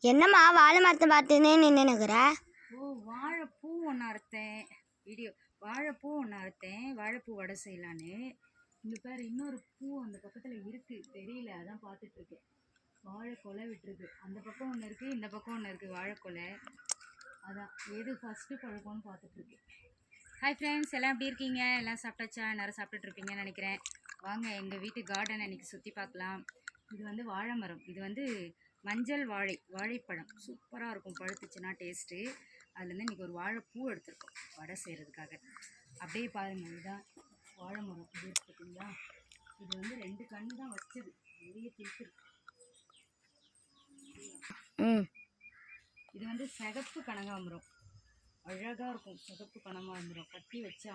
என்னம்மா வாழை மரத்தை பார்த்துன்னே நின்றுனுக்குற? ஓ, வாழைப்பூ ஒன்று அறுத்தேன். வாழைப்பூ ஒன்று அறுத்தேன். வாழைப்பூ வடை செய்யலான்னு. இங்கே பாரு, இன்னொரு பூ அந்த பக்கத்தில் இருக்குது, தெரியல, அதான் பார்த்துட்ருக்கேன். வாழைக்கொலை விட்டுருக்கு. அந்த பக்கம் ஒன்று இருக்குது, இந்த பக்கம் ஒன்று இருக்குது வாழைக்கொலை. அதான் எது ஃபஸ்ட்டு பழக்கம்னு பார்த்துட்ருக்கேன். ஹாய் ஃப்ரெண்ட்ஸ், எல்லாம் எப்படி இருக்கீங்க? எல்லாம் சாப்பிட்டாச்சா? எல்லாரும் சாப்பிட்டுட்ருப்பீங்கன்னு நினைக்கிறேன். வாங்க எங்கள் வீட்டு கார்டனை இன்றைக்கி சுற்றி பார்க்கலாம். இது வந்து வாழை மரம். இது வந்து மஞ்சள் வாழைப்பழம் சூப்பராக இருக்கும், பழுத்துச்சுன்னா டேஸ்ட்டு. அதுலேருந்து இன்றைக்கி ஒரு வாழைப்பூ எடுத்துருக்கோம் வடை செய்கிறதுக்காக. அப்படியே பாருங்கள், இதுதான் வாழை மரம். இது எடுத்துக்கிங்களா? இது வந்து 2 கன்று தான் வச்சது, நிறைய திருக்கு. இது வந்து சிகப்பு கனகாம்பரம், அழகாக இருக்கும். சிகப்பு கனகாம்பரம் கட்டி வச்சா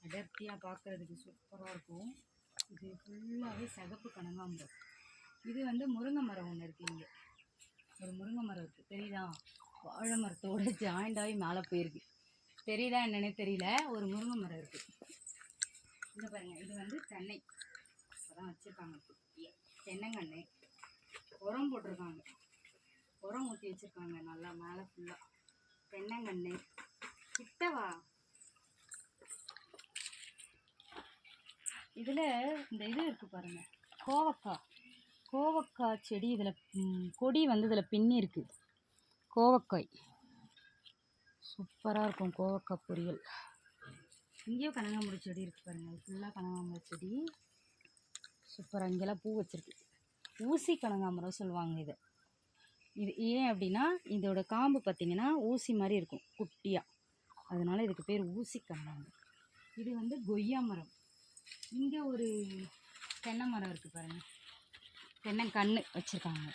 அடர்த்தியாக பார்க்குறதுக்கு சூப்பராக இருக்கும். இது ஃபுல்லாகவே சிகப்பு கனகாம்பரம். இது வந்து முருங்கை மரம் ஒன்று இருக்குது. இங்கே ஒரு முருங்கை மரம் இருக்குது, தெரியுதா? வாழை மரத்தோடு ஜாயிண்ட் ஆகி மேலே போயிருக்கு, தெரியுதா என்னன்னே தெரியல. ஒரு முருங்கை மரம் இருக்குது. இங்கே பாருங்கள், இது வந்து தென்னை அதான் வச்சுருக்காங்க. தென்னங்கண்ணு உரம் போட்டிருக்காங்க, உரம் ஊற்றி வச்சுருக்காங்க நல்லா மேலே ஃபுல்லாக. தென்னங்கண்ணு கிட்டவா. இதில் இந்த இது இருக்குது பாருங்கள், கோவக்காய் செடி. இதில் கொடி வந்து இதில் பின்னி இருக்குது. கோவக்காய் சூப்பராக இருக்கும், கோவக்காய் பொரியல். இங்கேயும் கனகாம்பரம் செடி இருக்குது பாருங்கள், ஃபுல்லாக கனகாம்பரம் செடி சூப்பராக. இங்கெல்லாம் பூ வச்சுருக்கு, ஊசி கனகாம்பரம் சொல்லுவாங்க இதை. இது ஏன் அப்படின்னா, இதோட காம்பு பார்த்திங்கன்னா ஊசி மாதிரி இருக்கும் குட்டியாக, அதனால் இதுக்கு பேர் ஊசி கனகாம்பரம். இது வந்து கொய்யா மரம். இங்கே ஒரு தென்னை மரம் இருக்குது பாருங்கள், தென்னங்கன்று வச்சுருக்காங்க.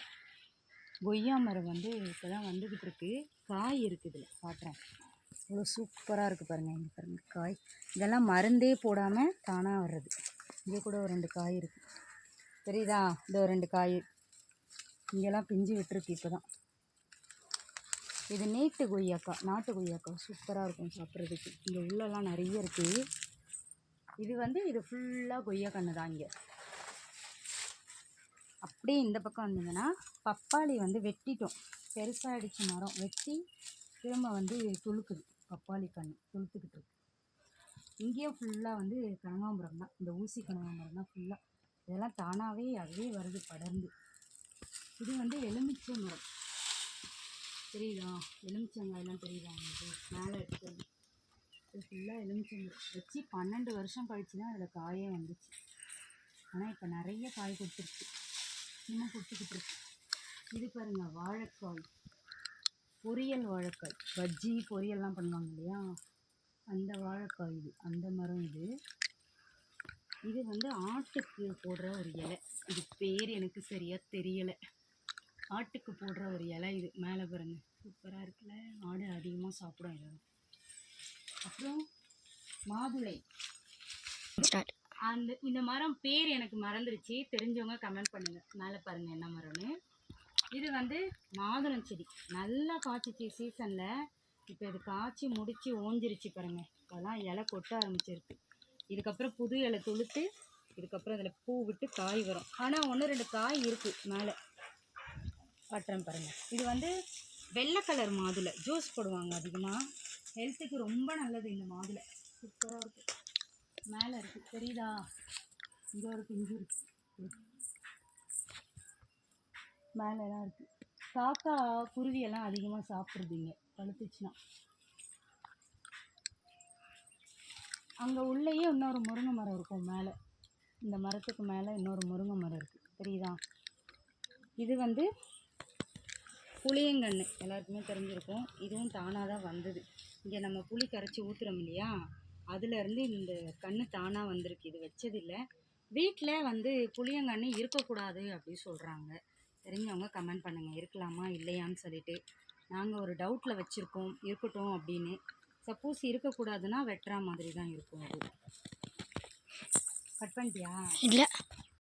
கொய்யா மரம் வந்து இப்போ தான் வந்துக்கிட்டு இருக்குது, காய் இருக்குது. இதில் காட்டுறேன், இவ்வளோ சூப்பராக இருக்குது பாருங்கள். இங்கே பாருங்கள் காய், இதெல்லாம் மருந்தே போடாமல் தானாக வர்றது. இங்கே கூட ஒரு 2 காய் இருக்குது, தெரியுதா? இந்த 2 காய் இங்கெல்லாம் பிஞ்சு விட்டுருக்கு இப்போ தான். இது நாட்டு கொய்யாக்காய் சூப்பராக இருக்கும் சாப்பிட்றதுக்கு. இங்கே உள்ளெல்லாம் நிறைய இருக்குது. இது வந்து இது ஃபுல்லாக கொய்யா கன்று தான். இங்கே அப்படியே இந்த பக்கம் வந்தீங்கன்னா பப்பாளி வந்து வெட்டிட்டோம், பெருசாகிடுச்சு மரம். வெட்டி திரும்ப வந்து துளுக்குது, பப்பாளி கன்று துளுத்துக்கிட்டு இருக்கு. இங்கேயும் ஃபுல்லாக வந்து கனகாம்பரம் தான், இந்த ஊசி கனகாம்பரம் தான் ஃபுல்லாக. இதெல்லாம் தானாகவே அதுவே வருது படர்ந்து. இது வந்து எலுமிச்சை மரம், தெரியுதா? எலுமிச்சங்காயெல்லாம் தெரியுதா உங்களுக்கு? மேலே இருக்குது. இது ஃபுல்லாக எலுமிச்சை மரம் வச்சு 12 வருஷம் கழிச்சு தான் அதில் காயே வந்துச்சு. ஆனால் இப்போ நிறைய காய் கொடுத்துருச்சு, இன்னும் கொடுத்துக்கிட்டு இருக்கு. இது பாருங்கள், வாழைக்காய் பொரியல். வாழைக்காய் பஜ்ஜி பொரியல்லாம் பண்ணுவாங்க இல்லையா, அந்த வாழைக்காய் இது, அந்த மரம் இது. இது வந்து ஆட்டுக்கு போடுற ஒரு இலை. இது பேர் எனக்கு சரியாக தெரியலை. ஆட்டுக்கு போடுற ஒரு இலை இது. மேலே பாருங்கள், சூப்பராக இருக்குல்ல. ஆடு அதிகமாக சாப்பிடும் இதெல்லாம். அப்புறம் மாதுளை. இந்த மரம் பேர் எனக்கு மறந்துருச்சு, தெரிஞ்சவங்க கமெண்ட் பண்ணுங்கள். மேலே பாருங்கள் என்ன மரம்னு. இது வந்து மாதுளம் செடி, நல்லா காய்ச்சிச்சு சீசனில். இப்போ இது காய்ச்சி முடித்து ஓஞ்சிருச்சு பாருங்கள். இப்போலாம் இலை கொட்ட ஆரம்பிச்சிருக்கு. இதுக்கப்புறம் புது இலை துளுத்து, இதுக்கப்புறம் இதில் பூ விட்டு காய் வரும். ஆனால் 1-2 காய் இருக்குது மேலே, காட்டுறேன் பாருங்கள். இது வந்து வெள்ளை கலர் மாதுளை, ஜூஸ் போடுவாங்க அதிகமாக, ஹெல்த்துக்கு ரொம்ப நல்லது இந்த மாதுளை. சூப்பராக இருக்குது. மேலே இருக்குது, தெரியுதா? இங்கே ஒரு பிஞ்சு இருக்குது, மேலெலாம் இருக்குது. காக்கா குருவியெல்லாம் அதிகமாக சாப்பிட்றதுங்க பழுத்துச்சுன்னா. அங்கே உள்ளேயே இன்னொரு முருங்கை மரம் இருக்கும் மேலே, இந்த மரத்துக்கு மேலே இன்னொரு முருங்கை மரம் இருக்குது, தெரியுதா? இது வந்து புளியங்கன்று, எல்லாருக்குமே தெரிஞ்சிருக்கும். இதுவும் தானாக தான் வந்தது. இங்கே நம்ம புளி கரைச்சி ஊற்றுறோம் இல்லையா, அதுலேருந்து இந்த கன்று தானாக வந்திருக்கு. இது வச்சதில்லை. வீட்டில் வந்து புளியங்கன்று இருக்கக்கூடாது அப்படின்னு சொல்கிறாங்க. தெரிஞ்சவங்க கமெண்ட் பண்ணுங்கள், இருக்கலாமா இல்லையான்னு சொல்லிட்டு. நாங்கள் ஒரு டவுட்டில் வச்சுருக்கோம், இருக்கட்டும் அப்படின்னு. சப்போஸ் இருக்கக்கூடாதுன்னா வெட்டுற மாதிரி தான் இருக்கும். அது கட் பண்ணிட்டியா? இல்லை.